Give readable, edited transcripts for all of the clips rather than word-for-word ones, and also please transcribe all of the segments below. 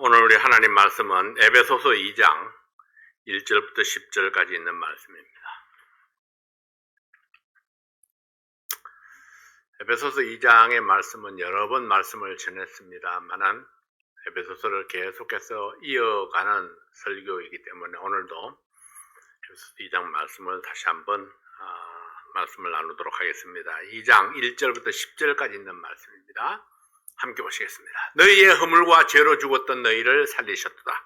오늘 우리 하나님 말씀은 에베소서 2장 1절부터 10절까지 있는 말씀입니다. 에베소서 2장의 말씀은 여러 번 말씀을 전했습니다만은 에베소서를 계속해서 이어가는 설교이기 때문에 오늘도 에베소서 2장 말씀을 다시 한번 말씀을 나누도록 하겠습니다. 2장 1절부터 10절까지 있는 말씀입니다. 함께 보시겠습니다. 너희의 허물과 죄로 죽었던 너희를 살리셨도다.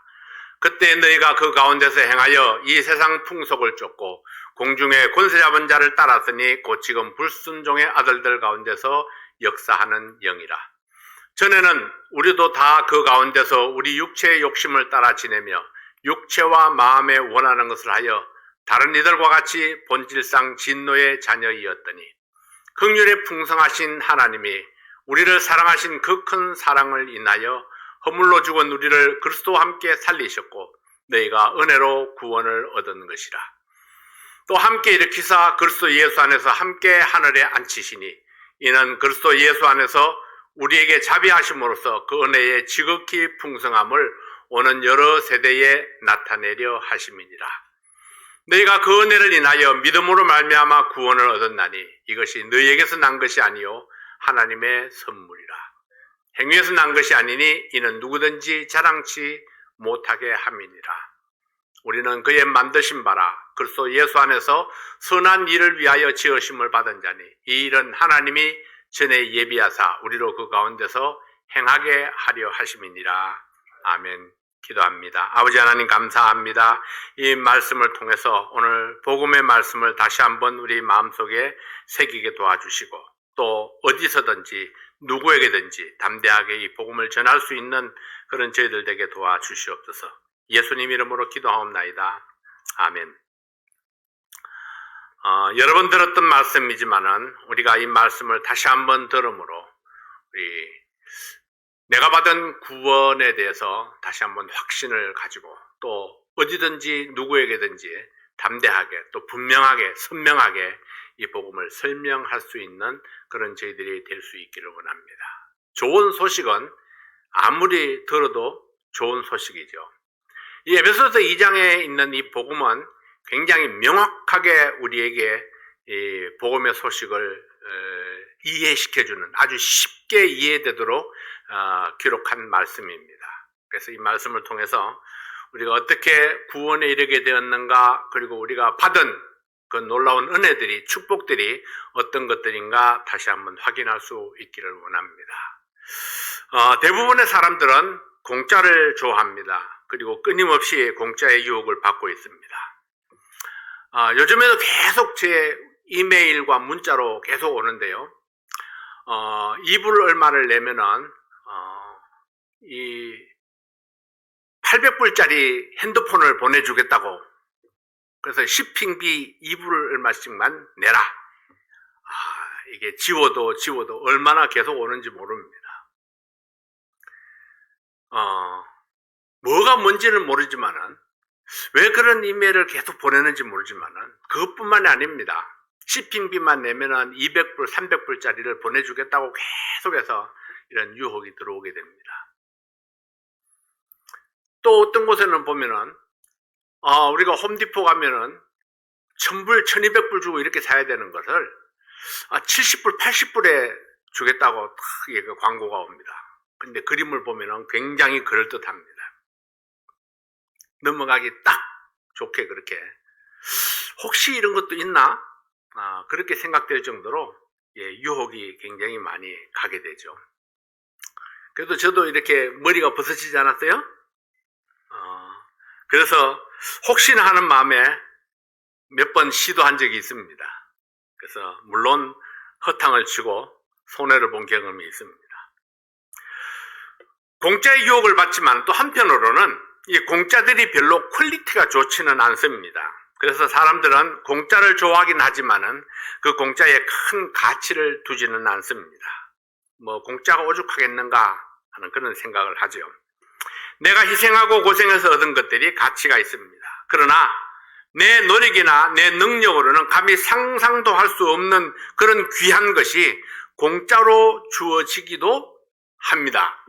그때 너희가 그 가운데서 행하여 이 세상 풍속을 쫓고 공중의 권세 잡은 자를 따랐으니 곧 지금 불순종의 아들들 가운데서 역사하는 영이라. 전에는 우리도 다 그 가운데서 우리 육체의 욕심을 따라 지내며 육체와 마음에 원하는 것을 하여 다른 이들과 같이 본질상 진노의 자녀이었더니 긍휼에 풍성하신 하나님이 우리를 사랑하신 그 큰 사랑을 인하여 허물로 죽은 우리를 그리스도와 함께 살리셨고 너희가 은혜로 구원을 얻은 것이라. 또 함께 일으키사 그리스도 예수 안에서 함께 하늘에 앉히시니 이는 그리스도 예수 안에서 우리에게 자비하심으로써 그 은혜의 지극히 풍성함을 오는 여러 세대에 나타내려 하심이니라. 너희가 그 은혜를 인하여 믿음으로 말미암아 구원을 얻었나니 이것이 너희에게서 난 것이 아니요 하나님의 선물이라. 행위에서 난 것이 아니니 이는 누구든지 자랑치 못하게 함이니라. 우리는 그의 만드신 바라 그리스도 예수 안에서 선한 일을 위하여 지으심을 받은 자니 이 일은 하나님이 전에 예비하사 우리로 그 가운데서 행하게 하려 하심이니라. 아멘. 기도합니다. 아버지 하나님 감사합니다. 이 말씀을 통해서 오늘 복음의 말씀을 다시 한번 우리 마음속에 새기게 도와주시고 또 어디서든지 누구에게든지 담대하게 이 복음을 전할 수 있는 그런 저희들 되게 도와주시옵소서. 예수님 이름으로 기도하옵나이다. 아멘. 여러 번 들었던 말씀이지만은 우리가 이 말씀을 다시 한번 들음으로 내가 받은 구원에 대해서 다시 한번 확신을 가지고 또 어디든지 누구에게든지 담대하게 또 분명하게 선명하게 이 복음을 설명할 수 있는 그런 저희들이 될 수 있기를 원합니다. 좋은 소식은 아무리 들어도 좋은 소식이죠. 이 에베소서 2장에 있는 이 복음은 굉장히 명확하게 우리에게 이 복음의 소식을 이해시켜주는 아주 쉽게 이해되도록 기록한 말씀입니다. 그래서 이 말씀을 통해서 우리가 어떻게 구원에 이르게 되었는가, 그리고 우리가 받은 그 놀라운 은혜들이, 축복들이 어떤 것들인가 다시 한번 확인할 수 있기를 원합니다. 대부분의 사람들은 공짜를 좋아합니다. 그리고 끊임없이 공짜의 유혹을 받고 있습니다. 요즘에도 계속 제 이메일과 문자로 계속 오는데요. 이불 얼마를 내면은 이 800불짜리 핸드폰을 보내주겠다고. 그래서 쇼핑비 2불 얼마씩만 내라. 이게 지워도 얼마나 계속 오는지 모릅니다. 뭐가 뭔지는 모르지만은 왜 그런 이메일을 계속 보내는지 모르지만은 그것뿐만이 아닙니다. 쇼핑비만 내면은 200불, 300불짜리를 보내주겠다고 계속해서 이런 유혹이 들어오게 됩니다. 또 어떤 곳에는 보면은 우리가 홈디포 가면은 1000불, 1200불 주고 이렇게 사야 되는 것을 70불, 80불에 주겠다고 이게 광고가 옵니다. 근데 그림을 보면은 굉장히 그럴듯합니다. 넘어가기 딱 좋게 그렇게. 혹시 이런 것도 있나? 그렇게 생각될 정도로 유혹이 굉장히 많이 가게 되죠. 그래도 저도 이렇게 머리가 벗어지지 않았어요? 그래서 혹시나 하는 마음에 몇 번 시도한 적이 있습니다. 그래서 물론 허탕을 치고 손해를 본 경험이 있습니다. 공짜의 유혹을 받지만 또 한편으로는 이 공짜들이 별로 퀄리티가 좋지는 않습니다. 그래서 사람들은 공짜를 좋아하긴 하지만은 그 공짜에 큰 가치를 두지는 않습니다. 뭐 공짜가 오죽하겠는가 하는 그런 생각을 하죠. 내가 희생하고 고생해서 얻은 것들이 가치가 있습니다. 그러나 내 노력이나 내 능력으로는 감히 상상도 할 수 없는 그런 귀한 것이 공짜로 주어지기도 합니다.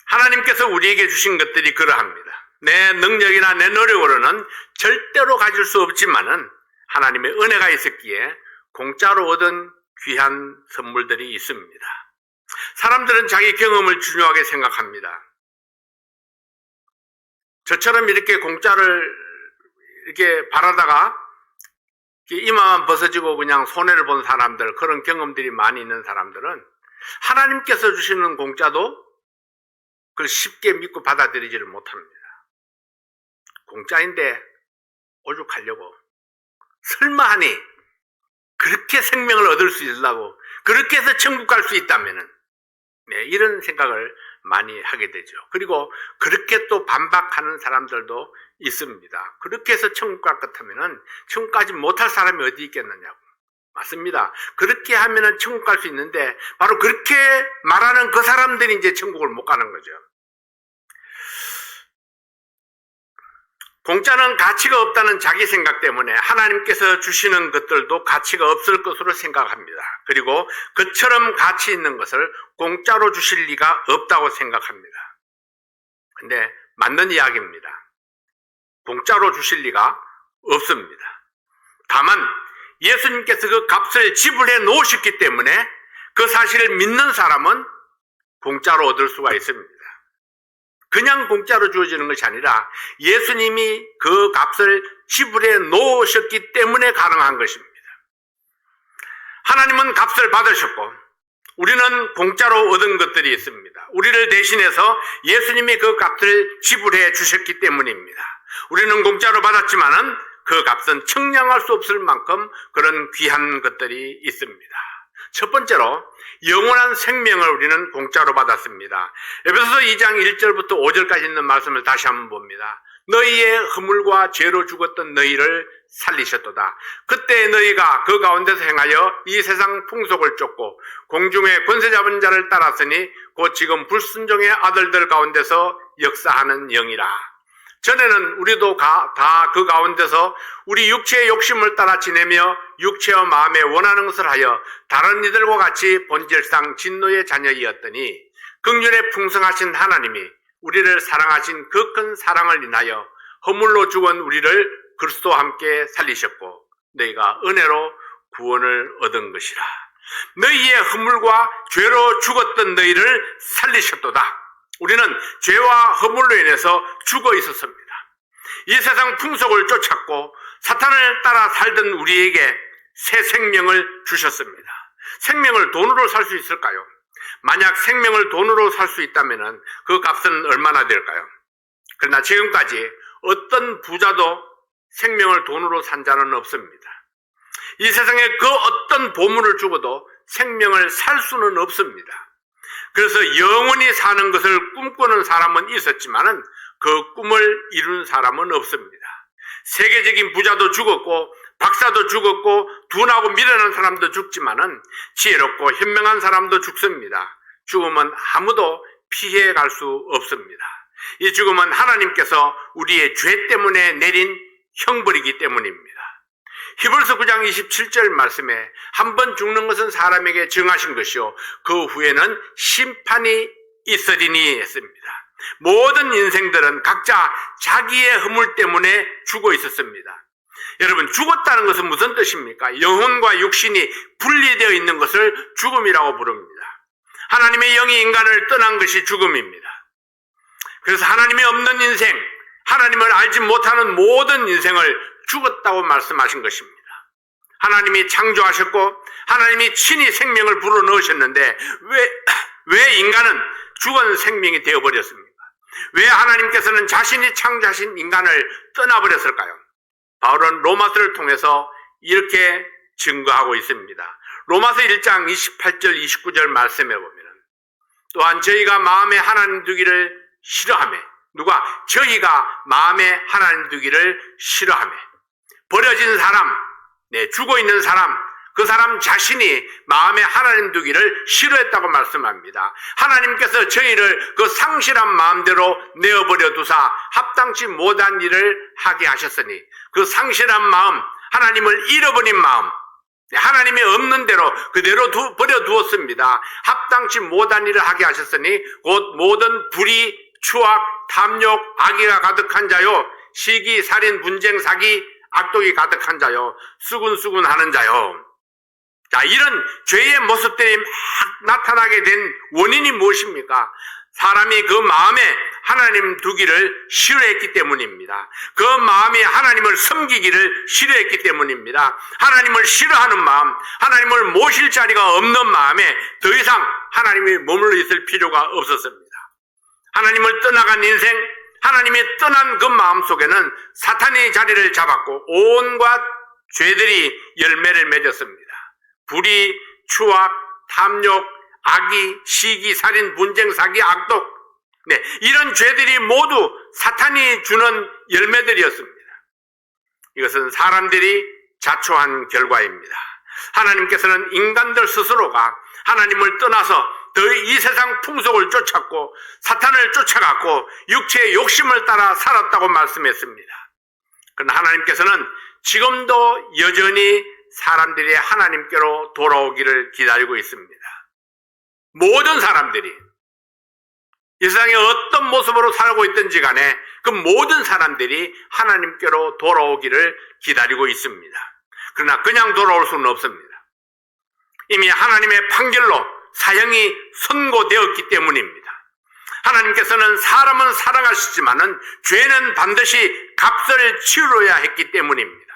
하나님께서 우리에게 주신 것들이 그러합니다. 내 능력이나 내 노력으로는 절대로 가질 수 없지만은 하나님의 은혜가 있었기에 공짜로 얻은 귀한 선물들이 있습니다. 사람들은 자기 경험을 중요하게 생각합니다. 저처럼 이렇게 공짜를 이렇게 바라다가 이마만 벗어지고 그냥 손해를 본 사람들, 그런 경험들이 많이 있는 사람들은 하나님께서 주시는 공짜도 그걸 쉽게 믿고 받아들이지를 못합니다. 공짜인데 오죽하려고, 설마 하니 그렇게 생명을 얻을 수 있으려고, 그렇게 해서 천국 갈 수 있다면은, 네, 이런 생각을 많이 하게 되죠. 그리고 그렇게 또 반박하는 사람들도 있습니다. 그렇게 해서 천국 갈 것 하면은 천국 가지 못할 사람이 어디 있겠느냐고. 맞습니다. 그렇게 하면은 천국 갈 수 있는데 바로 그렇게 말하는 그 사람들이 이제 천국을 못 가는 거죠. 공짜는 가치가 없다는 자기 생각 때문에 하나님께서 주시는 것들도 가치가 없을 것으로 생각합니다. 그리고 그처럼 가치 있는 것을 공짜로 주실 리가 없다고 생각합니다. 근데 맞는 이야기입니다. 공짜로 주실 리가 없습니다. 다만 예수님께서 그 값을 지불해 놓으셨기 때문에 그 사실을 믿는 사람은 공짜로 얻을 수가 있습니다. 그냥 공짜로 주어지는 것이 아니라 예수님이 그 값을 지불해 놓으셨기 때문에 가능한 것입니다. 하나님은 값을 받으셨고 우리는 공짜로 얻은 것들이 있습니다. 우리를 대신해서 예수님이 그 값을 지불해 주셨기 때문입니다. 우리는 공짜로 받았지만은 그 값은 청량할 수 없을 만큼 그런 귀한 것들이 있습니다. 첫 번째로 영원한 생명을 우리는 공짜로 받았습니다. 에베소서 2장 1절부터 5절까지 있는 말씀을 다시 한번 봅니다. 너희의 허물과 죄로 죽었던 너희를 살리셨도다. 그때 너희가 그 가운데서 행하여 이 세상 풍속을 쫓고 공중의 권세 잡은 자를 따랐으니 곧 지금 불순종의 아들들 가운데서 역사하는 영이라. 전에는 우리도 다 그 가운데서 우리 육체의 욕심을 따라 지내며 육체와 마음에 원하는 것을 하여 다른 이들과 같이 본질상 진노의 자녀이었더니 긍휼에 풍성하신 하나님이 우리를 사랑하신 그 큰 사랑을 인하여 허물로 죽은 우리를 그리스도와 함께 살리셨고 너희가 은혜로 구원을 얻은 것이라. 너희의 허물과 죄로 죽었던 너희를 살리셨도다. 우리는 죄와 허물로 인해서 죽어 있었습니다. 이 세상 풍속을 쫓았고 사탄을 따라 살던 우리에게 새 생명을 주셨습니다. 생명을 돈으로 살 수 있을까요? 만약 생명을 돈으로 살 수 있다면 그 값은 얼마나 될까요? 그러나 지금까지 어떤 부자도 생명을 돈으로 산 자는 없습니다. 이 세상에 그 어떤 보물을 주고도 생명을 살 수는 없습니다. 그래서 영원히 사는 것을 꿈꾸는 사람은 있었지만은 그 꿈을 이룬 사람은 없습니다. 세계적인 부자도 죽었고 박사도 죽었고 둔하고 미련한 사람도 죽지만은 지혜롭고 현명한 사람도 죽습니다. 죽음은 아무도 피해 갈 수 없습니다. 이 죽음은 하나님께서 우리의 죄 때문에 내린 형벌이기 때문입니다. 히브리서 9장 27절 말씀에 한 번 죽는 것은 사람에게 정하신 것이요 그 후에는 심판이 있으리니 했습니다. 모든 인생들은 각자 자기의 허물 때문에 죽어 있었습니다. 여러분, 죽었다는 것은 무슨 뜻입니까? 영혼과 육신이 분리되어 있는 것을 죽음이라고 부릅니다. 하나님의 영이 인간을 떠난 것이 죽음입니다. 그래서 하나님이 없는 인생, 하나님을 알지 못하는 모든 인생을 죽었다고 말씀하신 것입니다. 하나님이 창조하셨고 하나님이 친히 생명을 불어넣으셨는데 왜 인간은 죽은 생명이 되어버렸습니까? 왜 하나님께서는 자신이 창조하신 인간을 떠나버렸을까요? 바울은 로마서를 통해서 이렇게 증거하고 있습니다. 로마서 1장 28절 29절 말씀해 보면 또한 저희가 마음에 하나님 두기를 싫어하며 누가? 저희가 마음에 하나님 두기를 싫어하며 버려진 사람, 죽어있는 사람, 그 사람 자신이 마음에 하나님 두기를 싫어했다고 말씀합니다. 하나님께서 저희를 그 상실한 마음대로 내어버려 두사 합당치 못한 일을 하게 하셨으니 그 상실한 마음, 하나님을 잃어버린 마음, 하나님이 없는 대로 그대로 버려두었습니다. 합당치 못한 일을 하게 하셨으니 곧 모든 불의, 추악, 탐욕, 악의가 가득한 자요, 시기, 살인, 분쟁, 사기, 악독이 가득한 자요, 수군수군하는 자요. 자, 이런 죄의 모습들이 막 나타나게 된 원인이 무엇입니까? 사람이 그 마음에 하나님 두기를 싫어했기 때문입니다. 그 마음이 하나님을 섬기기를 싫어했기 때문입니다. 하나님을 싫어하는 마음, 하나님을 모실 자리가 없는 마음에 더 이상 하나님이 머물러 있을 필요가 없었습니다. 하나님을 떠나간 인생, 하나님이 떠난 그 마음 속에는 사탄이 자리를 잡았고 온갖 죄들이 열매를 맺었습니다. 불의, 추악, 탐욕, 악의, 시기, 살인, 분쟁, 사기, 악독, 이런 죄들이 모두 사탄이 주는 열매들이었습니다. 이것은 사람들이 자초한 결과입니다. 하나님께서는 인간들 스스로가 하나님을 떠나서 더 이 세상 풍속을 쫓았고 사탄을 쫓아갔고 육체의 욕심을 따라 살았다고 말씀했습니다. 그러나 하나님께서는 지금도 여전히 사람들이 하나님께로 돌아오기를 기다리고 있습니다. 모든 사람들이 이 세상에 어떤 모습으로 살고 있든지 간에 그 모든 사람들이 하나님께로 돌아오기를 기다리고 있습니다. 그러나 그냥 돌아올 수는 없습니다. 이미 하나님의 판결로 사형이 선고되었기 때문입니다. 하나님께서는 사람은 사랑하시지만은 죄는 반드시 값을 치러야 했기 때문입니다.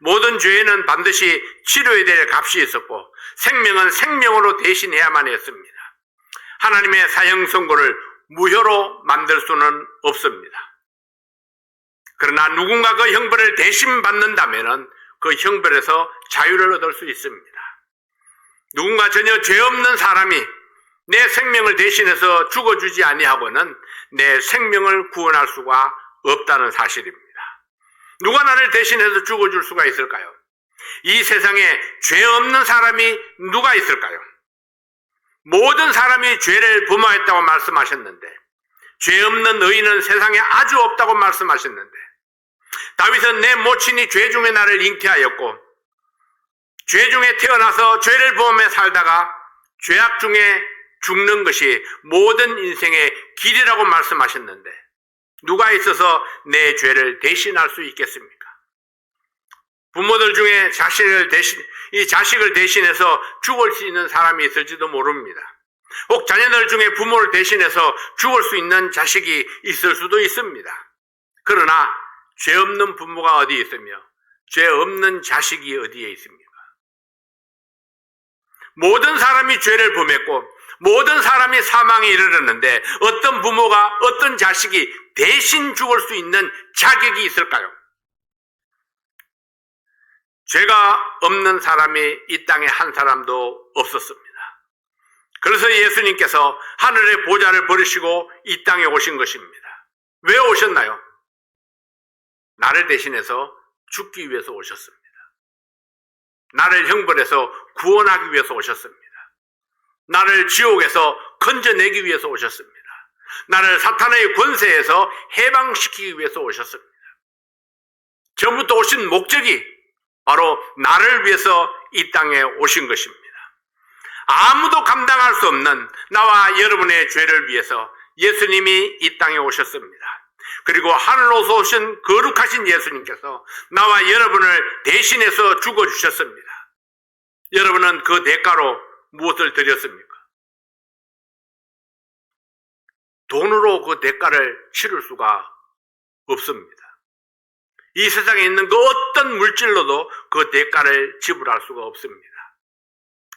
모든 죄에는 반드시 치러야 될 값이 있었고 생명은 생명으로 대신해야만 했습니다. 하나님의 사형 선고를 무효로 만들 수는 없습니다. 그러나 누군가 그 형벌을 대신 받는다면 그 형벌에서 자유를 얻을 수 있습니다. 누군가 전혀 죄 없는 사람이 내 생명을 대신해서 죽어주지 아니하고는 내 생명을 구원할 수가 없다는 사실입니다. 누가 나를 대신해서 죽어줄 수가 있을까요? 이 세상에 죄 없는 사람이 누가 있을까요? 모든 사람이 죄를 범하였다고 말씀하셨는데 죄 없는 의인은 세상에 아주 없다고 말씀하셨는데 다윗은 내 모친이 죄 중에 나를 잉태하였고 죄 중에 태어나서 죄를 범하며 살다가 죄악 중에 죽는 것이 모든 인생의 길이라고 말씀하셨는데 누가 있어서 내 죄를 대신할 수 있겠습니까? 부모들 중에 자식을 대신해서 죽을 수 있는 사람이 있을지도 모릅니다. 혹 자녀들 중에 부모를 대신해서 죽을 수 있는 자식이 있을 수도 있습니다. 그러나 죄 없는 부모가 어디 있으며 죄 없는 자식이 어디에 있습니까? 모든 사람이 죄를 범했고 모든 사람이 사망에 이르렀는데 어떤 부모가 어떤 자식이 대신 죽을 수 있는 자격이 있을까요? 죄가 없는 사람이 이 땅에 한 사람도 없었습니다. 그래서 예수님께서 하늘의 보좌를 버리시고 이 땅에 오신 것입니다. 왜 오셨나요? 나를 대신해서 죽기 위해서 오셨습니다. 나를 형벌해서 구원하기 위해서 오셨습니다. 나를 지옥에서 건져내기 위해서 오셨습니다. 나를 사탄의 권세에서 해방시키기 위해서 오셨습니다. 처음부터 오신 목적이 바로 나를 위해서 이 땅에 오신 것입니다. 아무도 감당할 수 없는 나와 여러분의 죄를 위해서 예수님이 이 땅에 오셨습니다. 그리고 하늘로서 오신 거룩하신 예수님께서 나와 여러분을 대신해서 죽어주셨습니다. 여러분은 그 대가로 무엇을 드렸습니까? 돈으로 그 대가를 치를 수가 없습니다. 이 세상에 있는 그 어떤 물질로도 그 대가를 지불할 수가 없습니다.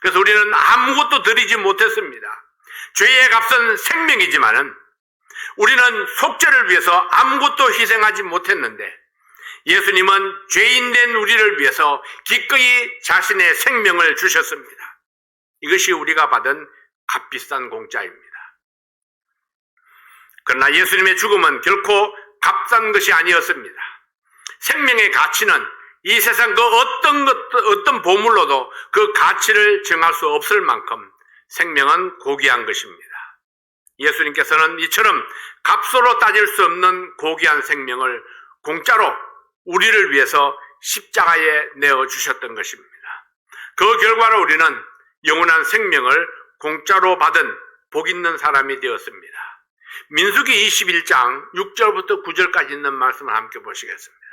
그래서 우리는 아무것도 드리지 못했습니다. 죄의 값은 생명이지만은 우리는 속죄를 위해서 아무것도 희생하지 못했는데 예수님은 죄인된 우리를 위해서 기꺼이 자신의 생명을 주셨습니다. 이것이 우리가 받은 값비싼 공짜입니다. 그러나 예수님의 죽음은 결코 값싼 것이 아니었습니다. 생명의 가치는 이 세상 그 어떤 보물로도 그 가치를 정할 수 없을 만큼 생명은 고귀한 것입니다. 예수님께서는 이처럼 값으로 따질 수 없는 고귀한 생명을 공짜로 우리를 위해서 십자가에 내어주셨던 것입니다. 그 결과로 우리는 영원한 생명을 공짜로 받은 복 있는 사람이 되었습니다. 민수기 21장 6절부터 9절까지 있는 말씀을 함께 보시겠습니다.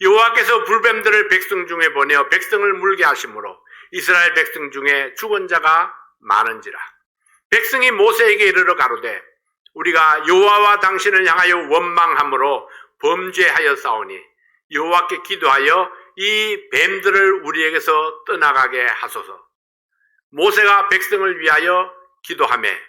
여호와께서 불뱀들을 백성 중에 보내어 백성을 물게 하심으로 이스라엘 백성 중에 죽은 자가 많은지라. 백성이 모세에게 이르러 가로되 우리가 여호와와 당신을 향하여 원망함으로 범죄하였사오니 여호와께 기도하여 이 뱀들을 우리에게서 떠나가게 하소서. 모세가 백성을 위하여 기도하매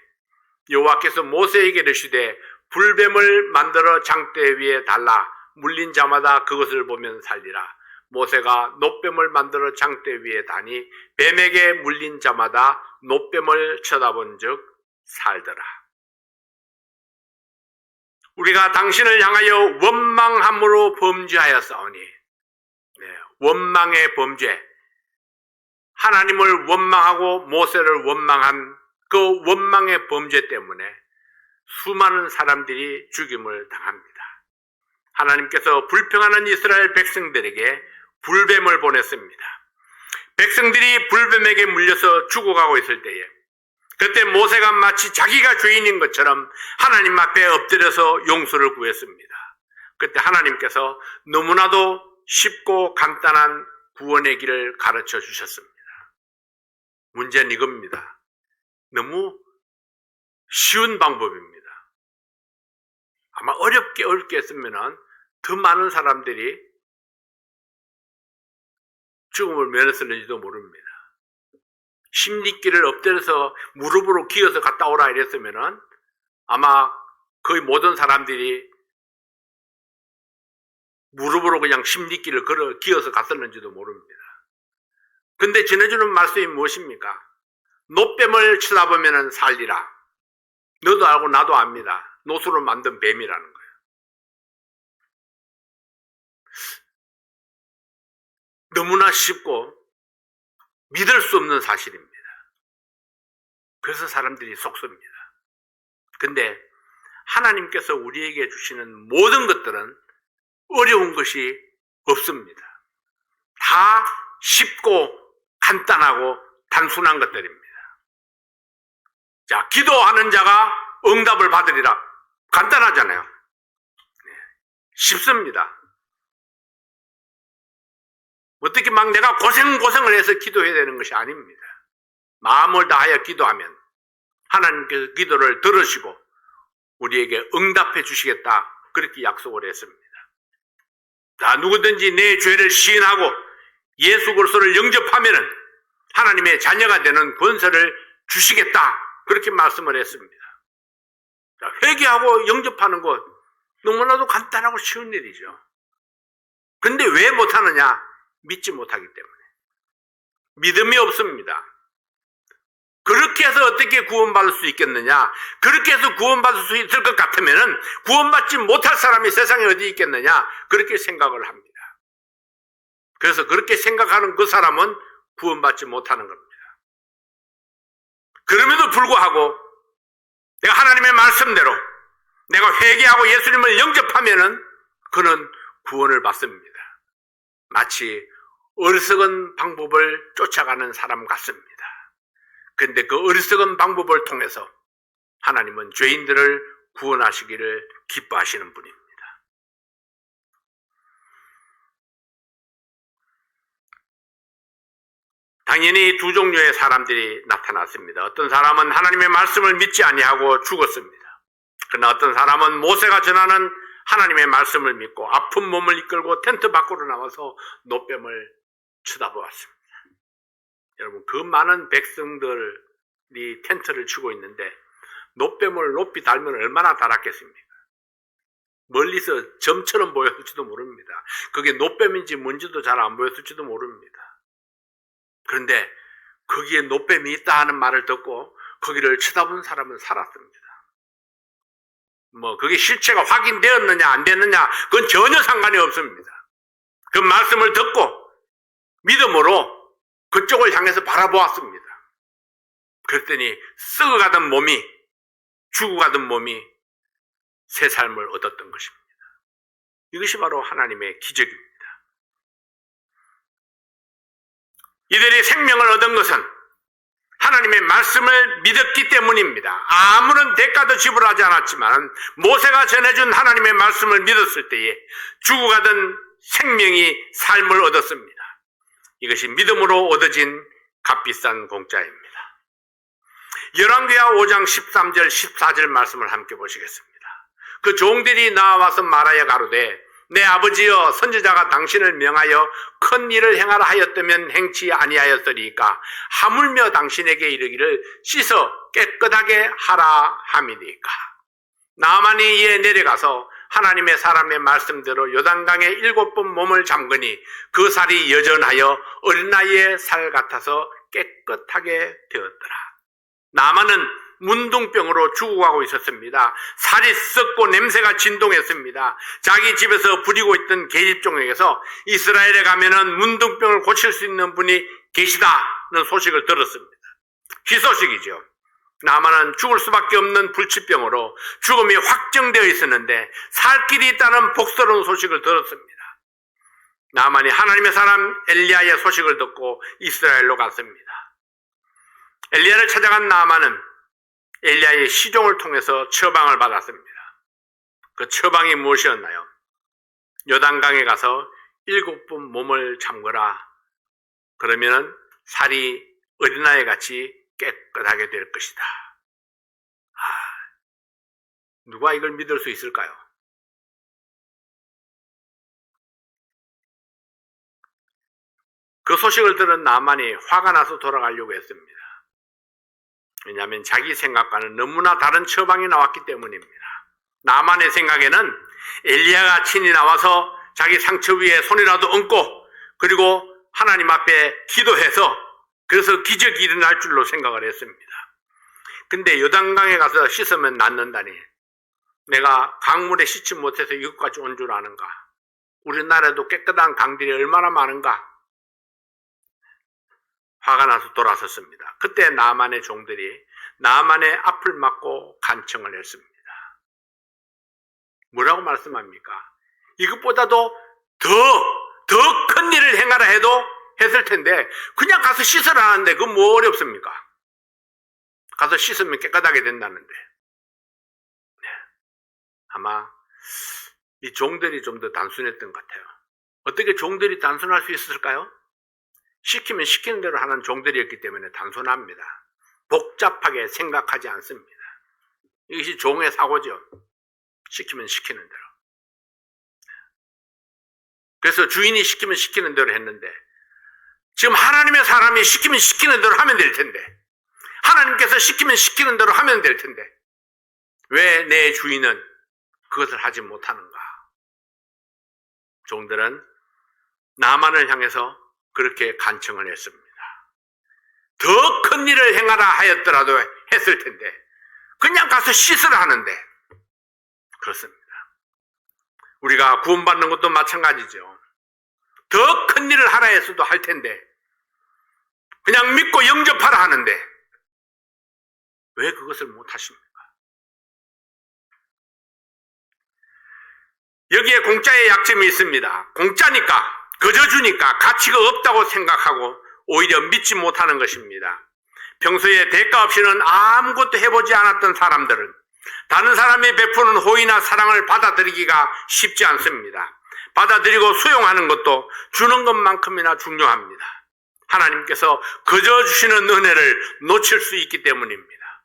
여호와께서 모세에게 이르시되 불뱀을 만들어 장대 위에 달라 물린 자마다 그것을 보면 살리라. 모세가 놋뱀을 만들어 장대 위에 다니 뱀에게 물린 자마다 놋뱀을 쳐다본 즉 살더라. 우리가 당신을 향하여 원망함으로 범죄하였사오니, 원망의 범죄, 하나님을 원망하고 모세를 원망한 그 원망의 범죄 때문에 수많은 사람들이 죽임을 당합니다. 하나님께서 불평하는 이스라엘 백성들에게 불뱀을 보냈습니다. 백성들이 불뱀에게 물려서 죽어가고 있을 때에 그때 모세가 마치 자기가 죄인인 것처럼 하나님 앞에 엎드려서 용서를 구했습니다. 그때 하나님께서 너무나도 쉽고 간단한 구원의 길을 가르쳐 주셨습니다. 문제는 이겁니다. 너무 쉬운 방법입니다. 아마 어렵게 했으면 더 많은 사람들이 죽음을 면했을는지도 모릅니다. 십리길을 엎드려서 무릎으로 기어서 갔다 오라 이랬으면 아마 거의 모든 사람들이 무릎으로 그냥 십리길을 기어서 갔었는지도 모릅니다. 근데 전해주는 말씀이 무엇입니까? 놋뱀을 쳐다보면 살리라. 너도 알고 나도 압니다. 노수로 만든 뱀이라는 거예요. 너무나 쉽고 믿을 수 없는 사실입니다. 그래서 사람들이 속습니다. 근데 하나님께서 우리에게 주시는 모든 것들은 어려운 것이 없습니다. 다 쉽고 간단하고 단순한 것들입니다. 자, 기도하는 자가 응답을 받으리라. 간단하잖아요. 쉽습니다. 어떻게 막 내가 고생을 해서 기도해야 되는 것이 아닙니다. 마음을 다하여 기도하면 하나님께서 기도를 들으시고 우리에게 응답해 주시겠다. 그렇게 약속을 했습니다. 자, 누구든지 내 죄를 시인하고 예수 그리스도를 영접하면은 하나님의 자녀가 되는 권세를 주시겠다. 그렇게 말씀을 했습니다. 자, 회개하고 영접하는 것 너무나도 간단하고 쉬운 일이죠. 근데 왜 못하느냐? 믿지 못하기 때문에. 믿음이 없습니다. 그렇게 해서 어떻게 구원받을 수 있겠느냐? 그렇게 해서 구원받을 수 있을 것 같으면은 구원받지 못할 사람이 세상에 어디 있겠느냐? 그렇게 생각을 합니다. 그래서 그렇게 생각하는 그 사람은 구원받지 못하는 겁니다. 그럼에도 불구하고 내가 하나님의 말씀대로 내가 회개하고 예수님을 영접하면은 그는 구원을 받습니다. 마치 어리석은 방법을 쫓아가는 사람 같습니다. 근데 그 어리석은 방법을 통해서 하나님은 죄인들을 구원하시기를 기뻐하시는 분입니다. 당연히 두 종류의 사람들이 나타났습니다. 어떤 사람은 하나님의 말씀을 믿지 아니하고 죽었습니다. 그러나 어떤 사람은 모세가 전하는 하나님의 말씀을 믿고 아픈 몸을 이끌고 텐트 밖으로 나와서 놋뱀을 쳐다보았습니다. 여러분, 그 많은 백성들이 텐트를 치고 있는데 놋뱀을 높이 달면 얼마나 달았겠습니까? 멀리서 점처럼 보였을지도 모릅니다. 그게 놋뱀인지 뭔지도 잘 안 보였을지도 모릅니다. 그런데 거기에 놋뱀이 있다 하는 말을 듣고 거기를 쳐다본 사람은 살았습니다. 그게 실체가 확인되었느냐 안 됐느냐 그건 전혀 상관이 없습니다. 그 말씀을 듣고 믿음으로 그쪽을 향해서 바라보았습니다. 그랬더니 썩어가던 몸이, 죽어가던 몸이 새 삶을 얻었던 것입니다. 이것이 바로 하나님의 기적입니다. 이들이 생명을 얻은 것은 하나님의 말씀을 믿었기 때문입니다. 아무런 대가도 지불하지 않았지만 모세가 전해준 하나님의 말씀을 믿었을 때에 죽어가던 생명이 삶을 얻었습니다. 이것이 믿음으로 얻어진 값비싼 공짜입니다. 열왕기하 5장 13절 14절 말씀을 함께 보시겠습니다. 그 종들이 나와서 말하여 가로되 내 아버지여 선지자가 당신을 명하여 큰 일을 행하라 하였다면 행치 아니하였으리까 하물며 당신에게 이르기를 씻어 깨끗하게 하라 함이니까. 나만이 이에 내려가서 하나님의 사람의 말씀대로 요단강에 7번 몸을 잠그니 그 살이 여전하여 어린아이의 살 같아서 깨끗하게 되었더라. 나만은 문둥병으로 죽어가고 있었습니다. 살이 썩고 냄새가 진동했습니다. 자기 집에서 부리고 있던 계집종에게서 이스라엘에 가면은 문둥병을 고칠 수 있는 분이 계시다는 소식을 들었습니다. 희소식이죠. 나만은 죽을 수밖에 없는 불치병으로 죽음이 확정되어 있었는데 살 길이 있다는 복스러운 소식을 들었습니다. 나만이 하나님의 사람 엘리야의 소식을 듣고 이스라엘로 갔습니다. 엘리야를 찾아간 나만은 엘리야의 시종을 통해서 처방을 받았습니다. 그 처방이 무엇이었나요? 요단강에 가서 7번 몸을 잠그라. 그러면 살이 어린아이 같이 깨끗하게 될 것이다. 누가 이걸 믿을 수 있을까요? 그 소식을 들은 나만이 화가 나서 돌아가려고 했습니다. 왜냐하면 자기 생각과는 너무나 다른 처방이 나왔기 때문입니다. 나만의 생각에는 엘리야가 친히 나와서 자기 상처 위에 손이라도 얹고 그리고 하나님 앞에 기도해서 그래서 기적이 일어날 줄로 생각을 했습니다. 근데 요단강에 가서 씻으면 낫는다니 내가 강물에 씻지 못해서 이것까지 온 줄 아는가? 우리나라에도 깨끗한 강들이 얼마나 많은가? 화가 나서 돌아섰습니다. 그때 나만의 종들이 나만의 앞을 막고 간청을 했습니다. 뭐라고 말씀합니까? 이것보다도 더 큰 일을 행하라 해도 했을 텐데 그냥 가서 씻으라는데 그건 뭐 어렵습니까? 가서 씻으면 깨끗하게 된다는데. 네. 아마 이 종들이 좀 더 단순했던 것 같아요. 어떻게 종들이 단순할 수 있을까요? 시키면 시키는 대로 하는 종들이었기 때문에 단순합니다. 복잡하게 생각하지 않습니다. 이것이 종의 사고죠. 시키면 시키는 대로. 그래서 주인이 시키면 시키는 대로 했는데 지금 하나님의 사람이 시키면 시키는 대로 하면 될 텐데 하나님께서 시키면 시키는 대로 하면 될 텐데 왜 내 주인은 그것을 하지 못하는가? 종들은 나만을 향해서 그렇게 간청을 했습니다. 더 큰 일을 행하라 하였더라도 했을 텐데 그냥 가서 씻으라 하는데 그렇습니다. 우리가 구원받는 것도 마찬가지죠. 더 큰 일을 하라 했어도 할 텐데 그냥 믿고 영접하라 하는데 왜 그것을 못하십니까? 여기에 공짜의 약점이 있습니다. 공짜니까 거저 주니까 가치가 없다고 생각하고 오히려 믿지 못하는 것입니다. 평소에 대가 없이는 아무것도 해보지 않았던 사람들은 다른 사람이 베푸는 호의나 사랑을 받아들이기가 쉽지 않습니다. 받아들이고 수용하는 것도 주는 것만큼이나 중요합니다. 하나님께서 거저 주시는 은혜를 놓칠 수 있기 때문입니다.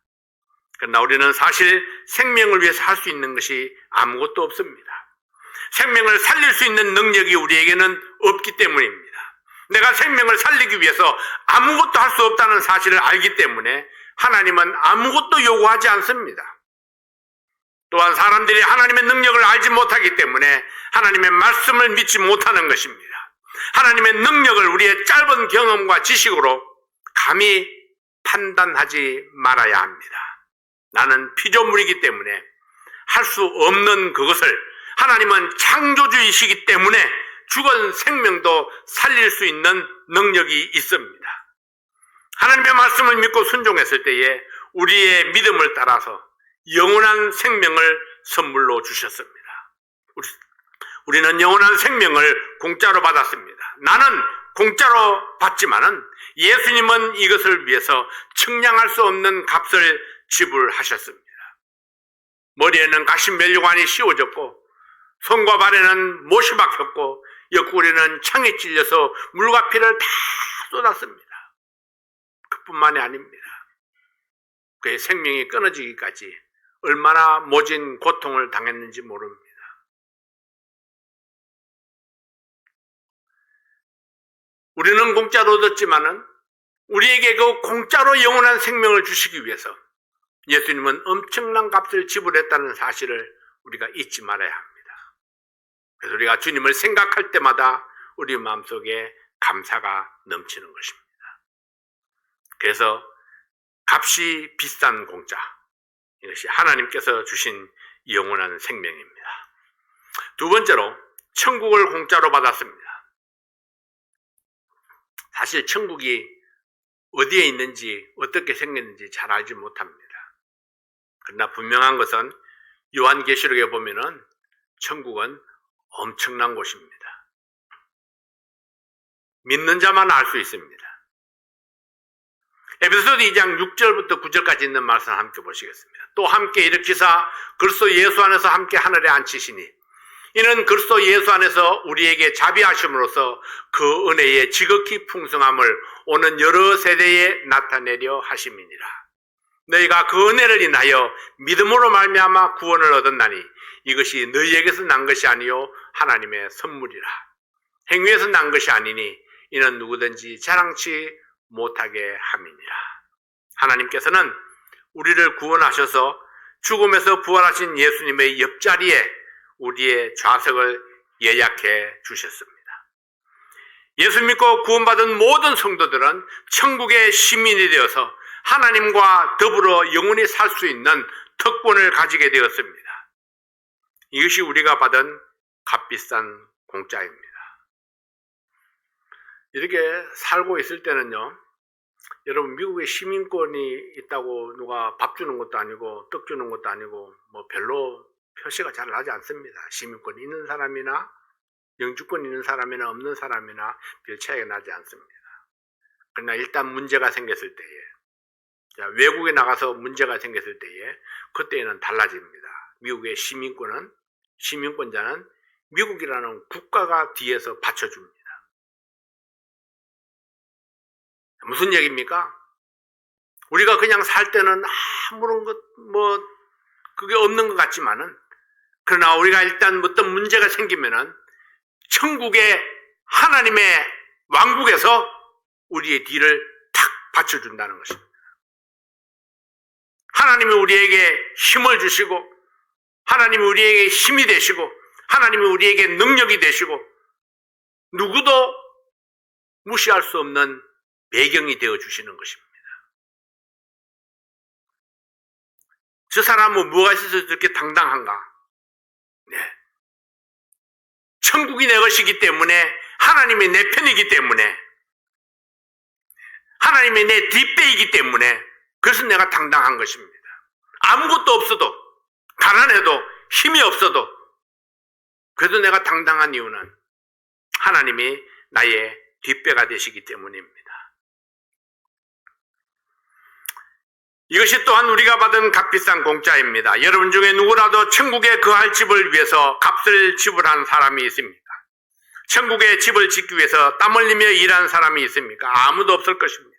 그러나 우리는 사실 생명을 위해서 할 수 있는 것이 아무것도 없습니다. 생명을 살릴 수 있는 능력이 우리에게는 없기 때문입니다. 내가 생명을 살리기 위해서 아무것도 할 수 없다는 사실을 알기 때문에 하나님은 아무것도 요구하지 않습니다. 또한 사람들이 하나님의 능력을 알지 못하기 때문에 하나님의 말씀을 믿지 못하는 것입니다. 하나님의 능력을 우리의 짧은 경험과 지식으로 감히 판단하지 말아야 합니다. 나는 피조물이기 때문에 할 수 없는 그것을 하나님은 창조주이시기 때문에 죽은 생명도 살릴 수 있는 능력이 있습니다. 하나님의 말씀을 믿고 순종했을 때에 우리의 믿음을 따라서 영원한 생명을 선물로 주셨습니다. 우리는 영원한 생명을 공짜로 받았습니다. 나는 공짜로 받지만은 예수님은 이것을 위해서 측량할 수 없는 값을 지불하셨습니다. 머리에는 가시면류관이 씌워졌고 손과 발에는 못이 박혔고 옆구리는 창에 찔려서 물과 피를 다 쏟았습니다. 그뿐만이 아닙니다. 그의 생명이 끊어지기까지 얼마나 모진 고통을 당했는지 모릅니다. 우리는 공짜로 얻었지만은 우리에게 그 공짜로 영원한 생명을 주시기 위해서 예수님은 엄청난 값을 지불했다는 사실을 우리가 잊지 말아야 합니다. 그래서 우리가 주님을 생각할 때마다 우리 마음속에 감사가 넘치는 것입니다. 그래서 값이 비싼 공짜, 이것이 하나님께서 주신 영원한 생명입니다. 두 번째로 천국을 공짜로 받았습니다. 사실 천국이 어디에 있는지 어떻게 생겼는지 잘 알지 못합니다. 그러나 분명한 것은 요한계시록에 보면은 천국은 엄청난 곳입니다. 믿는 자만 알 수 있습니다. 에베소서 2장 6절부터 9절까지 있는 말씀 함께 보시겠습니다. 또 함께 일으키사 그리스도 예수 안에서 함께 하늘에 앉히시니 이는 그리스도 예수 안에서 우리에게 자비하심으로써 그 은혜의 지극히 풍성함을 오는 여러 세대에 나타내려 하심이니라. 너희가 그 은혜를 인하여 믿음으로 말미암아 구원을 얻었나니 이것이 너희에게서 난 것이 아니요 하나님의 선물이라. 행위에서 난 것이 아니니 이는 누구든지 자랑치 못하게 함이니라. 하나님께서는 우리를 구원하셔서 죽음에서 부활하신 예수님의 옆자리에 우리의 좌석을 예약해 주셨습니다. 예수 믿고 구원받은 모든 성도들은 천국의 시민이 되어서 하나님과 더불어 영원히 살 수 있는 특권을 가지게 되었습니다. 이것이 우리가 받은 값비싼 공짜입니다. 이렇게 살고 있을 때는요, 여러분 미국에 시민권이 있다고 누가 밥 주는 것도 아니고 떡 주는 것도 아니고 뭐 별로 표시가 잘 나지 않습니다. 시민권이 있는 사람이나 영주권 있는 사람이나 없는 사람이나 별 차이가 나지 않습니다. 그러나 일단 문제가 생겼을 때에, 외국에 나가서 문제가 생겼을 때에 그때는 달라집니다. 미국의 시민권자는 미국이라는 국가가 뒤에서 받쳐줍니다. 무슨 얘기입니까? 우리가 그냥 살 때는 아무런 그게 없는 것 같지만은, 그러나 우리가 일단 어떤 문제가 생기면은 천국의 하나님의 왕국에서 우리의 뒤를 탁 받쳐준다는 것입니다. 하나님이 우리에게 힘을 주시고, 하나님이 우리에게 힘이 되시고, 하나님이 우리에게 능력이 되시고, 누구도 무시할 수 없는 배경이 되어 주시는 것입니다. 저 사람은 뭐가 있어서 저렇게 당당한가? 네. 천국이 내 것이기 때문에, 하나님이 내 편이기 때문에, 하나님이 내 뒷배이기 때문에, 그래서 내가 당당한 것입니다. 아무것도 없어도, 가난해도, 힘이 없어도, 그래도 내가 당당한 이유는 하나님이 나의 뒷배가 되시기 때문입니다. 이것이 또한 우리가 받은 값비싼 공짜입니다. 여러분 중에 누구라도 천국에 거할 집을 위해서 값을 지불한 사람이 있습니까? 천국의 집을 짓기 위해서 땀 흘리며 일한 사람이 있습니까? 아무도 없을 것입니다.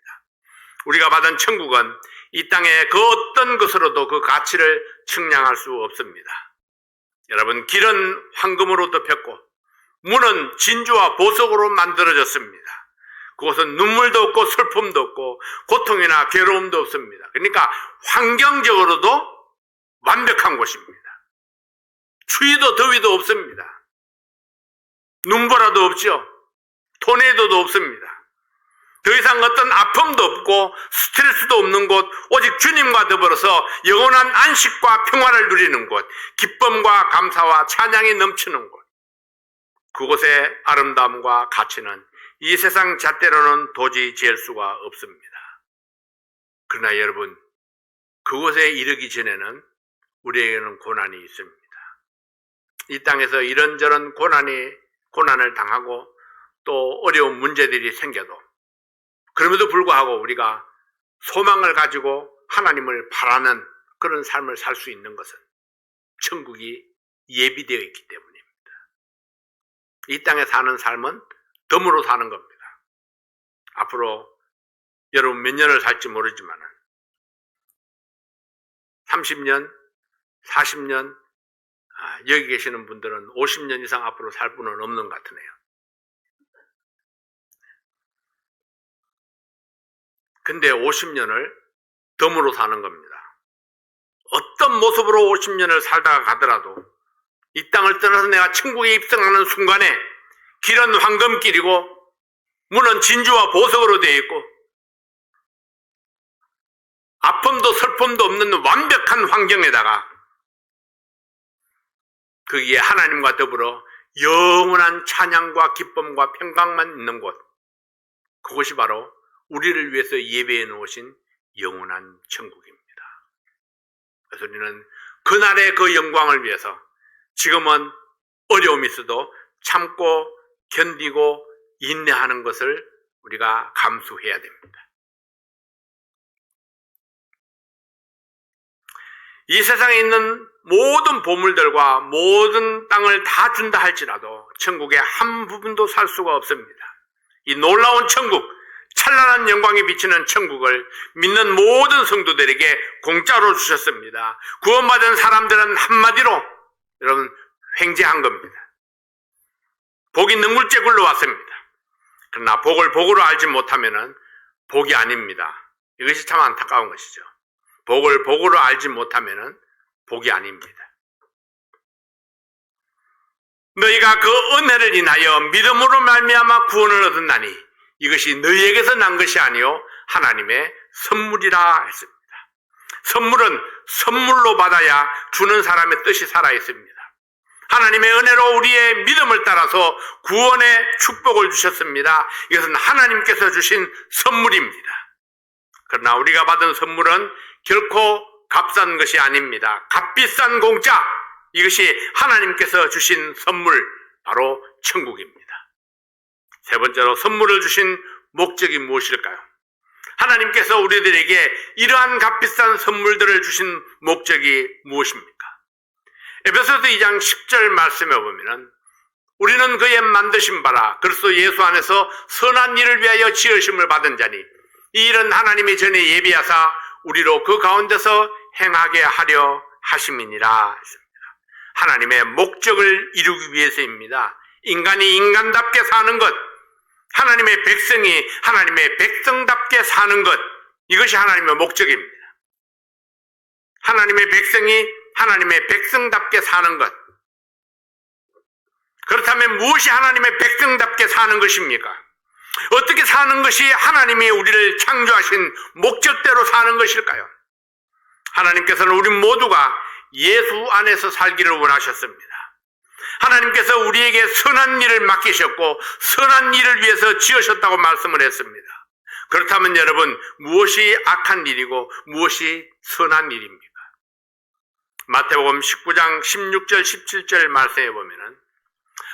우리가 받은 천국은 이 땅의 그 어떤 것으로도 그 가치를 측량할 수 없습니다. 여러분, 길은 황금으로 덮였고 문은 진주와 보석으로 만들어졌습니다. 그것은 눈물도 없고 슬픔도 없고 고통이나 괴로움도 없습니다. 그러니까 환경적으로도 완벽한 곳입니다. 추위도 더위도 없습니다. 눈보라도 없죠. 토네이도도 없습니다. 더 이상 어떤 아픔도 없고 스트레스도 없는 곳, 오직 주님과 더불어서 영원한 안식과 평화를 누리는 곳, 기쁨과 감사와 찬양이 넘치는 곳. 그곳의 아름다움과 가치는 이 세상 잣대로는 도저히 잴 수가 없습니다. 그러나 여러분, 그곳에 이르기 전에는 우리에게는 고난이 있습니다. 이 땅에서 이런저런 고난을 당하고 또 어려운 문제들이 생겨도 그럼에도 불구하고 우리가 소망을 가지고 하나님을 바라는 그런 삶을 살 수 있는 것은 천국이 예비되어 있기 때문입니다. 이 땅에 사는 삶은 덤으로 사는 겁니다. 앞으로 여러분 몇 년을 살지 모르지만 30년, 40년, 여기 계시는 분들은 50년 이상 앞으로 살 분은 없는 것 같으네요. 근데 50년을 덤으로 사는 겁니다. 어떤 모습으로 50년을 살다가 가더라도 이 땅을 떠나서 내가 천국에 입성하는 순간에 길은 황금길이고 문은 진주와 보석으로 되어 있고 아픔도 슬픔도 없는 완벽한 환경에다가 거기에 하나님과 더불어 영원한 찬양과 기쁨과 평강만 있는 곳, 그것이 바로 우리를 위해서 예배해 놓으신 영원한 천국입니다. 그래서 우리는 그날의 그 영광을 위해서 지금은 어려움이 있어도 참고 견디고 인내하는 것을 우리가 감수해야 됩니다. 이 세상에 있는 모든 보물들과 모든 땅을 다 준다 할지라도 천국의 한 부분도 살 수가 없습니다. 이 놀라운 천국, 찬란한 영광이 비치는 천국을 믿는 모든 성도들에게 공짜로 주셨습니다. 구원받은 사람들은 한마디로 여러분 횡재한 겁니다. 복이 능물째 굴러왔습니다. 그러나 복을 복으로 알지 못하면 복이 아닙니다. 이것이 참 안타까운 것이죠. 복을 복으로 알지 못하면 복이 아닙니다. 너희가 그 은혜를 인하여 믿음으로 말미암아 구원을 얻었나니 이것이 너희에게서 난 것이 아니요 하나님의 선물이라 했습니다. 선물은 선물로 받아야 주는 사람의 뜻이 살아있습니다. 하나님의 은혜로 우리의 믿음을 따라서 구원의 축복을 주셨습니다. 이것은 하나님께서 주신 선물입니다. 그러나 우리가 받은 선물은 결코 값싼 것이 아닙니다. 값비싼 공짜, 이것이 하나님께서 주신 선물, 바로 천국입니다. 세 번째로 선물을 주신 목적이 무엇일까요? 하나님께서 우리들에게 이러한 값비싼 선물들을 주신 목적이 무엇입니까? 에베소서 2장 10절 말씀에 보면 우리는 그의 만드신 바라 그리스도 예수 안에서 선한 일을 위하여 지으심을 받은 자니 이 일은 하나님이 전에 예비하사 우리로 그 가운데서 행하게 하려 하심이니라 했습니다. 하나님의 목적을 이루기 위해서입니다. 인간이 인간답게 사는 것, 하나님의 백성이 하나님의 백성답게 사는 것, 이것이 하나님의 목적입니다. 하나님의 백성이 하나님의 백성답게 사는 것. 그렇다면 무엇이 하나님의 백성답게 사는 것입니까? 어떻게 사는 것이 하나님이 우리를 창조하신 목적대로 사는 것일까요? 하나님께서는 우리 모두가 예수 안에서 살기를 원하셨습니다. 하나님께서 우리에게 선한 일을 맡기셨고 선한 일을 위해서 지으셨다고 말씀을 했습니다. 그렇다면 여러분, 무엇이 악한 일이고 무엇이 선한 일입니까? 마태복음 19장 16절 17절 말씀에 보면은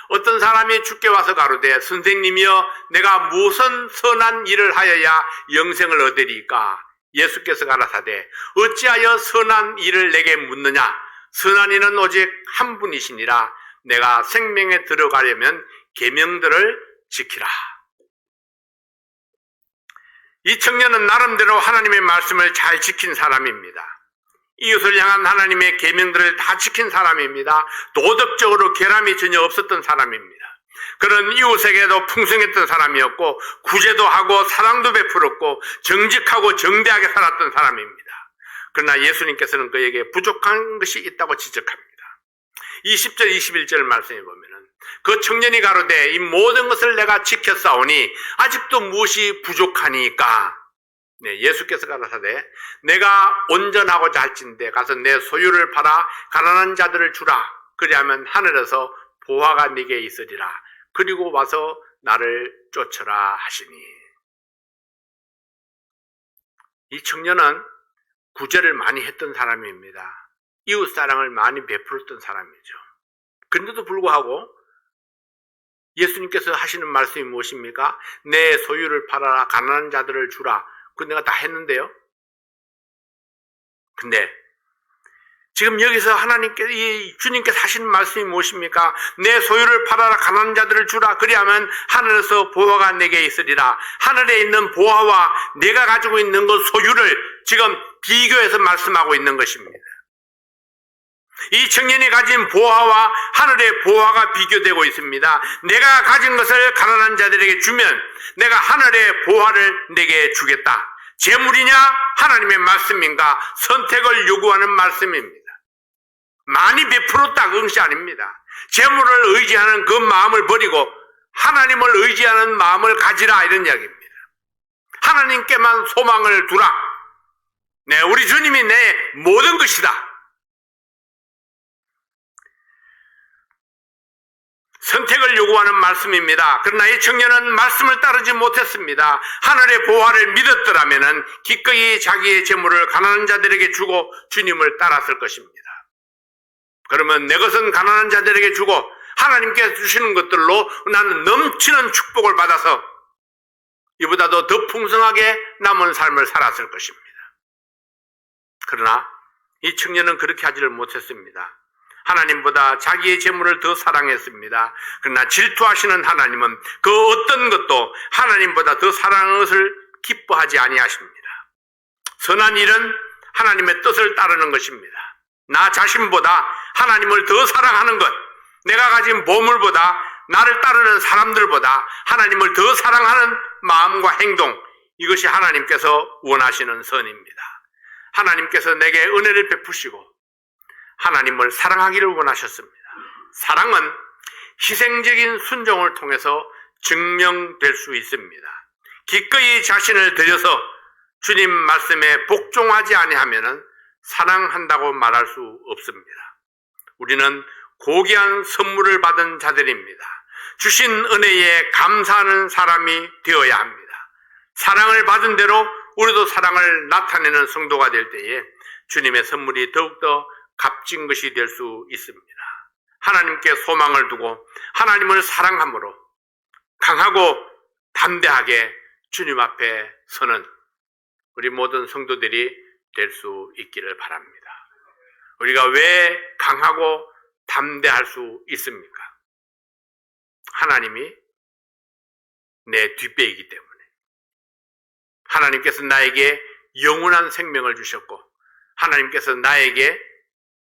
어떤 사람이 주께 와서 가로되 선생님이여 내가 무슨 선한 일을 하여야 영생을 얻으리까? 예수께서 가라사대 어찌하여 선한 일을 내게 묻느냐? 선한 이는 오직 한 분이시니라. 내가 생명에 들어가려면 계명들을 지키라. 이 청년은 나름대로 하나님의 말씀을 잘 지킨 사람입니다. 이웃을 향한 하나님의 계명들을 다 지킨 사람입니다. 도덕적으로 결함이 전혀 없었던 사람입니다. 그런 이웃에게도 풍성했던 사람이었고 구제도 하고 사랑도 베풀었고 정직하고 정대하게 살았던 사람입니다. 그러나 예수님께서는 그에게 부족한 것이 있다고 지적합니다. 20절 21절 말씀에 보면은 그 청년이 가로되 이 모든 것을 내가 지켰사오니 아직도 무엇이 부족하니까? 네, 예수께서 가라사대 내가 온전하고자 할진대 가서 내 소유를 팔아 가난한 자들을 주라. 그리하면 하늘에서 보화가 네게 있으리라. 그리고 와서 나를 쫓으라 하시니. 이 청년은 구제를 많이 했던 사람입니다. 이웃사랑을 많이 베풀었던 사람이죠. 그런데도 불구하고 예수님께서 하시는 말씀이 무엇입니까? 내 소유를 팔아라, 가난한 자들을 주라. 그거 내가 다 했는데요. 근데 지금 여기서 주님께서 하시는 말씀이 무엇입니까? 내 소유를 팔아라, 가난한 자들을 주라. 그리하면 하늘에서 보화가 내게 있으리라. 하늘에 있는 보화와 내가 가지고 있는 그 소유를 지금 비교해서 말씀하고 있는 것입니다. 이 청년이 가진 보화와 하늘의 보화가 비교되고 있습니다. 내가 가진 것을 가난한 자들에게 주면 내가 하늘의 보화를 내게 주겠다. 재물이냐 하나님의 말씀인가 선택을 요구하는 말씀입니다. 많이 베풀었다 그것이 아닙니다. 재물을 의지하는 그 마음을 버리고 하나님을 의지하는 마음을 가지라 이런 이야기입니다. 하나님께만 소망을 두라. 네, 우리 주님이 내 모든 것이다. 선택을 요구하는 말씀입니다. 그러나 이 청년은 말씀을 따르지 못했습니다. 하늘의 보화를 믿었더라면 기꺼이 자기의 재물을 가난한 자들에게 주고 주님을 따랐을 것입니다. 그러면 내 것은 가난한 자들에게 주고 하나님께서 주시는 것들로 나는 넘치는 축복을 받아서 이보다도 더 풍성하게 남은 삶을 살았을 것입니다. 그러나 이 청년은 그렇게 하지를 못했습니다. 하나님보다 자기의 재물을 더 사랑했습니다. 그러나 질투하시는 하나님은 그 어떤 것도 하나님보다 더 사랑하는 것을 기뻐하지 아니하십니다. 선한 일은 하나님의 뜻을 따르는 것입니다. 나 자신보다 하나님을 더 사랑하는 것, 내가 가진 보물보다 나를 따르는 사람들보다 하나님을 더 사랑하는 마음과 행동, 이것이 하나님께서 원하시는 선입니다. 하나님께서 내게 은혜를 베푸시고 하나님을 사랑하기를 원하셨습니다. 사랑은 희생적인 순종을 통해서 증명될 수 있습니다. 기꺼이 자신을 들여서 주님 말씀에 복종하지 아니하면 사랑한다고 말할 수 없습니다. 우리는 고귀한 선물을 받은 자들입니다. 주신 은혜에 감사하는 사람이 되어야 합니다. 사랑을 받은 대로 우리도 사랑을 나타내는 성도가 될 때에 주님의 선물이 더욱더 값진 것이 될 수 있습니다. 하나님께 소망을 두고 하나님을 사랑함으로 강하고 담대하게 주님 앞에 서는 우리 모든 성도들이 될 수 있기를 바랍니다. 우리가 왜 강하고 담대할 수 있습니까? 하나님이 내 뒷배이기 때문에 하나님께서 나에게 영원한 생명을 주셨고 하나님께서 나에게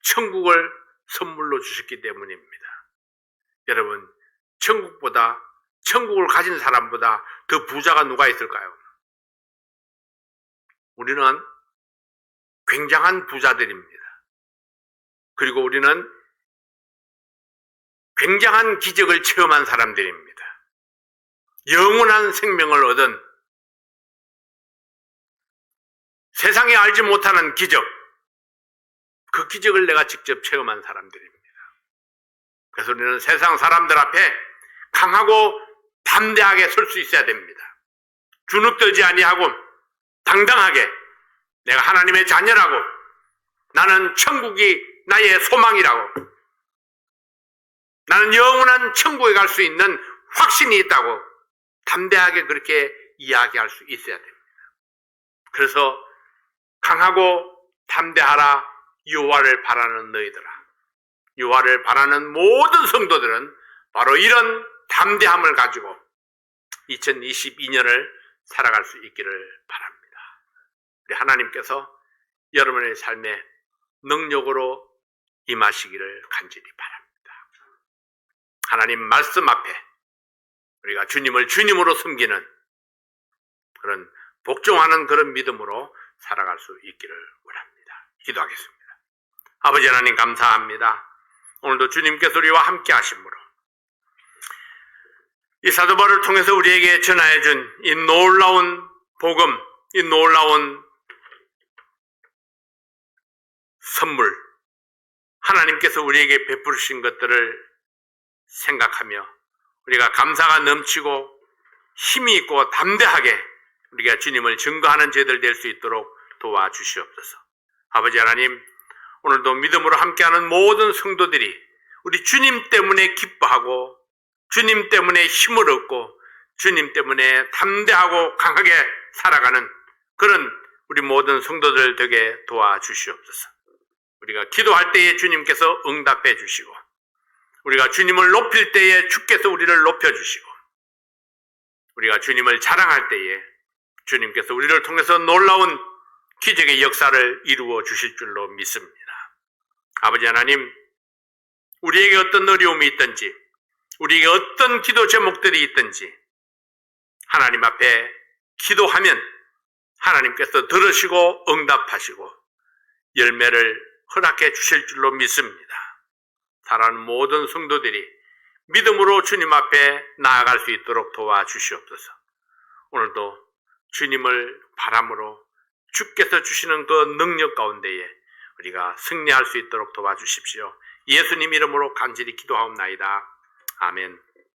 천국을 선물로 주셨기 때문입니다. 여러분, 천국을 가진 사람보다 더 부자가 누가 있을까요? 우리는 굉장한 부자들입니다. 그리고 우리는 굉장한 기적을 체험한 사람들입니다. 영원한 생명을 얻은 세상에 알지 못하는 기적, 그 기적을 내가 직접 체험한 사람들입니다. 그래서 우리는 세상 사람들 앞에 강하고 담대하게 설 수 있어야 됩니다. 주눅들지 아니하고 당당하게 내가 하나님의 자녀라고, 나는 천국이 나의 소망이라고, 나는 영원한 천국에 갈 수 있는 확신이 있다고 담대하게 그렇게 이야기할 수 있어야 됩니다. 그래서 강하고 담대하라 여호와를 바라는 너희들아. 여호와를 바라는 모든 성도들은 바로 이런 담대함을 가지고 2022년을 살아갈 수 있기를 바랍니다. 우리 하나님께서 여러분의 삶에 능력으로 임하시기를 간절히 바랍니다. 하나님 말씀 앞에 우리가 주님을 주님으로 섬기는 그런 복종하는 그런 믿음으로 살아갈 수 있기를 원합니다. 기도하겠습니다. 아버지 하나님 감사합니다. 오늘도 주님께서 우리와 함께 하심으로 이 사도 바울을 통해서 우리에게 전하여준 이 놀라운 복음, 이 놀라운 선물, 하나님께서 우리에게 베푸신 것들을 생각하며 우리가 감사가 넘치고 힘이 있고 담대하게 우리가 주님을 증거하는 저희들 될 수 있도록 도와주시옵소서. 아버지 하나님, 오늘도 믿음으로 함께하는 모든 성도들이 우리 주님 때문에 기뻐하고 주님 때문에 힘을 얻고 주님 때문에 담대하고 강하게 살아가는 그런 우리 모든 성도들 되게 도와주시옵소서. 우리가 기도할 때에 주님께서 응답해 주시고 우리가 주님을 높일 때에 주께서 우리를 높여주시고 우리가 주님을 자랑할 때에 주님께서 우리를 통해서 놀라운 기적의 역사를 이루어 주실 줄로 믿습니다. 아버지 하나님, 우리에게 어떤 어려움이 있든지 우리에게 어떤 기도 제목들이 있든지 하나님 앞에 기도하면 하나님께서 들으시고 응답하시고 열매를 허락해 주실 줄로 믿습니다. 사랑하는 모든 성도들이 믿음으로 주님 앞에 나아갈 수 있도록 도와주시옵소서. 오늘도 주님을 바람으로 주께서 주시는 그 능력 가운데에 우리가 승리할 수 있도록 도와주십시오. 예수님 이름으로 간절히 기도하옵나이다. 아멘.